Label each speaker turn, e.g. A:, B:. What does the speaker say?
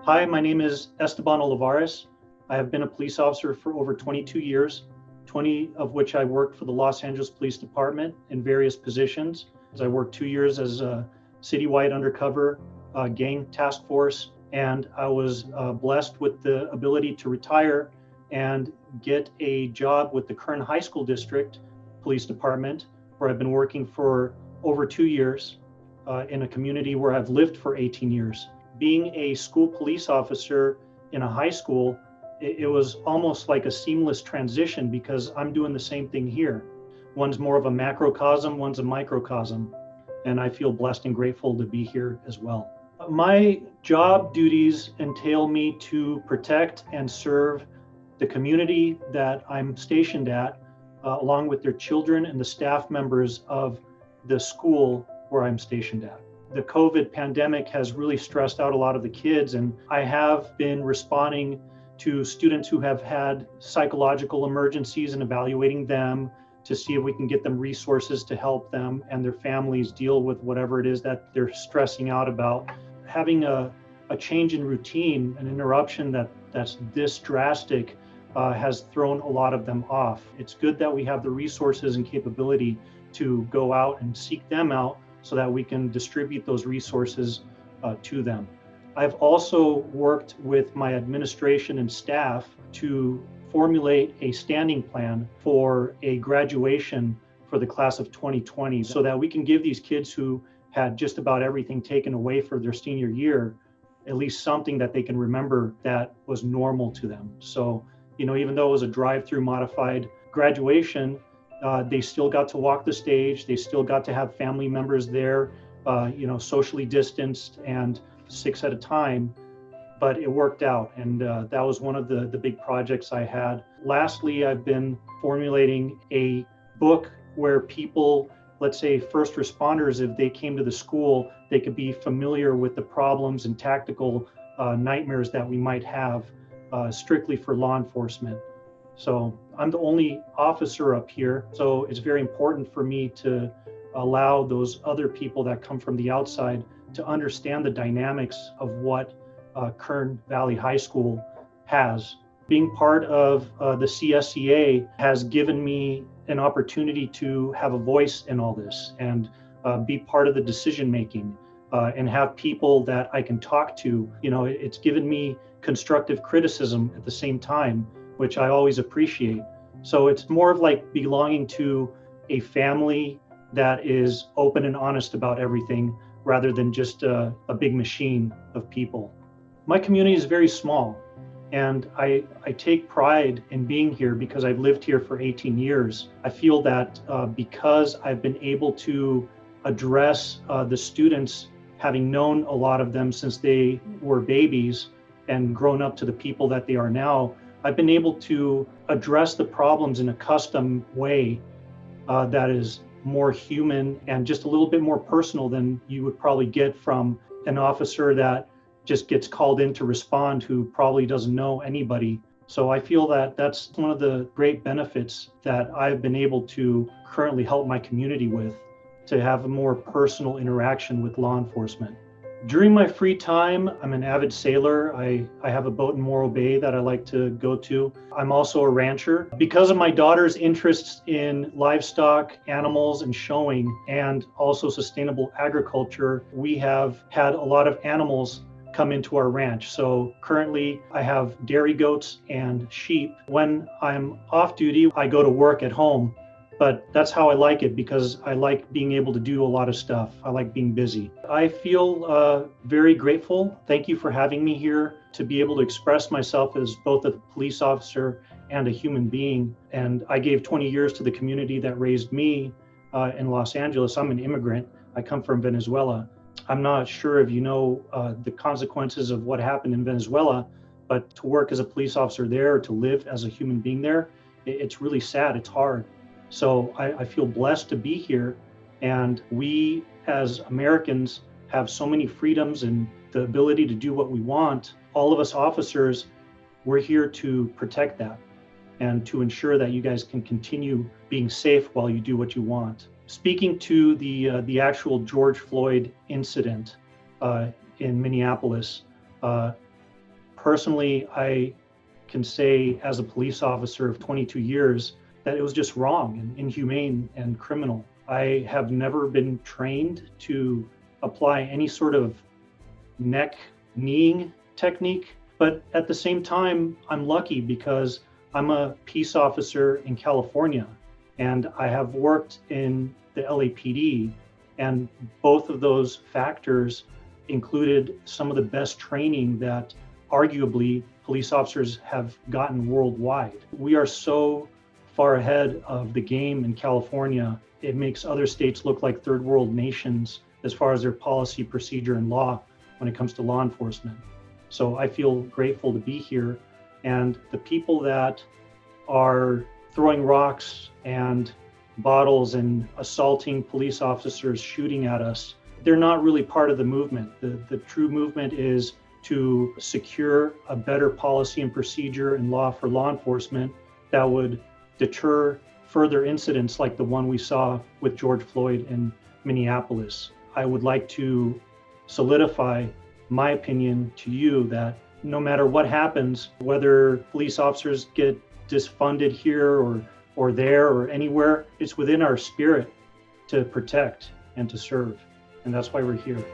A: Hi, my name is Esteban Olivares. I have been a police officer for over 22 years, 20 of which I worked for the Los Angeles Police Department in various positions. I worked 2 years as a citywide undercover gang task force, and I was blessed with the ability to retire and get a job with the Kern High School District Police Department, where I've been working for over 2 years in a community where I've lived for 18 years. Being a school police officer in a high school, it was almost like a seamless transition because I'm doing the same thing here. One's more of a macrocosm, one's a microcosm, and I feel blessed and grateful to be here as well. My job duties entail me to protect and serve the community that I'm stationed at, along with their children and the staff members of the school where I'm stationed at. The COVID pandemic has really stressed out a lot of the kids, and I have been responding to students who have had psychological emergencies and evaluating them to see if we can get them resources to help them and their families deal with whatever it is that they're stressing out about. Having a change in routine, an interruption that's this drastic has thrown a lot of them off. It's good that we have the resources and capability to go out and seek them out so that we can distribute those resources to them. I've also worked with my administration and staff to formulate a standing plan for a graduation for the class of 2020 so that we can give these kids who had just about everything taken away for their senior year at least something that they can remember that was normal to them. So, even though it was a drive-through modified graduation, they still got to walk the stage. They still got to have family members there, socially distanced and 6 at a time, but it worked out. And that was one of the big projects I had. Lastly, I've been formulating a book where people, let's say first responders, if they came to the school, they could be familiar with the problems and tactical nightmares that we might have strictly for law enforcement. So I'm the only officer up here, so it's very important for me to allow those other people that come from the outside to understand the dynamics of what Kern Valley High School has. Being part of the CSEA has given me an opportunity to have a voice in all this and be part of the decision making and have people that I can talk to. It's given me constructive criticism at the same time, which I always appreciate. So it's more of like belonging to a family that is open and honest about everything rather than just a big machine of people. My community is very small, and I take pride in being here because I've lived here for 18 years. I feel that because I've been able to address the students, having known a lot of them since they were babies and grown up to the people that they are now, I've been able to address the problems in a custom way that is more human and just a little bit more personal than you would probably get from an officer that just gets called in to respond who probably doesn't know anybody. So I feel that that's one of the great benefits that I've been able to currently help my community with, to have a more personal interaction with law enforcement. During my free time, I'm an avid sailor. I have a boat in Morro Bay that I like to go to. I'm also a rancher. Because of my daughter's interests in livestock, animals, and showing, and also sustainable agriculture, we have had a lot of animals come into our ranch. So currently I have dairy goats and sheep. When I'm off duty, I go to work at home. But that's how I like it because I like being able to do a lot of stuff. I like being busy. I feel very grateful. Thank you for having me here to be able to express myself as both a police officer and a human being. And I gave 20 years to the community that raised me in Los Angeles. I'm an immigrant. I come from Venezuela. I'm not sure if you know the consequences of what happened in Venezuela, but to work as a police officer there, to live as a human being there, it's really sad. It's hard. So I feel blessed to be here, and we as Americans have so many freedoms and the ability to do what we want. All of us officers, we're here to protect that and to ensure that you guys can continue being safe while you do what you want. Speaking to the actual George Floyd incident in Minneapolis, Personally, I can say as a police officer of 22 years that it was just wrong and inhumane and criminal. I have never been trained to apply any sort of neck kneeing technique, but at the same time, I'm lucky because I'm a peace officer in California and I have worked in the LAPD, and both of those factors included some of the best training that arguably police officers have gotten worldwide. We are so far ahead of the game in California, it makes other states look like third world nations as far as their policy, procedure, and law when it comes to law enforcement. So I feel grateful to be here. And the people that are throwing rocks and bottles and assaulting police officers, shooting at us, they're not really part of the movement. The true movement is to secure a better policy and procedure and law for law enforcement that would deter further incidents like the one we saw with George Floyd in Minneapolis. I would like to solidify my opinion to you that no matter what happens, whether police officers get disfunded here or there or anywhere, it's within our spirit to protect and to serve. And that's why we're here.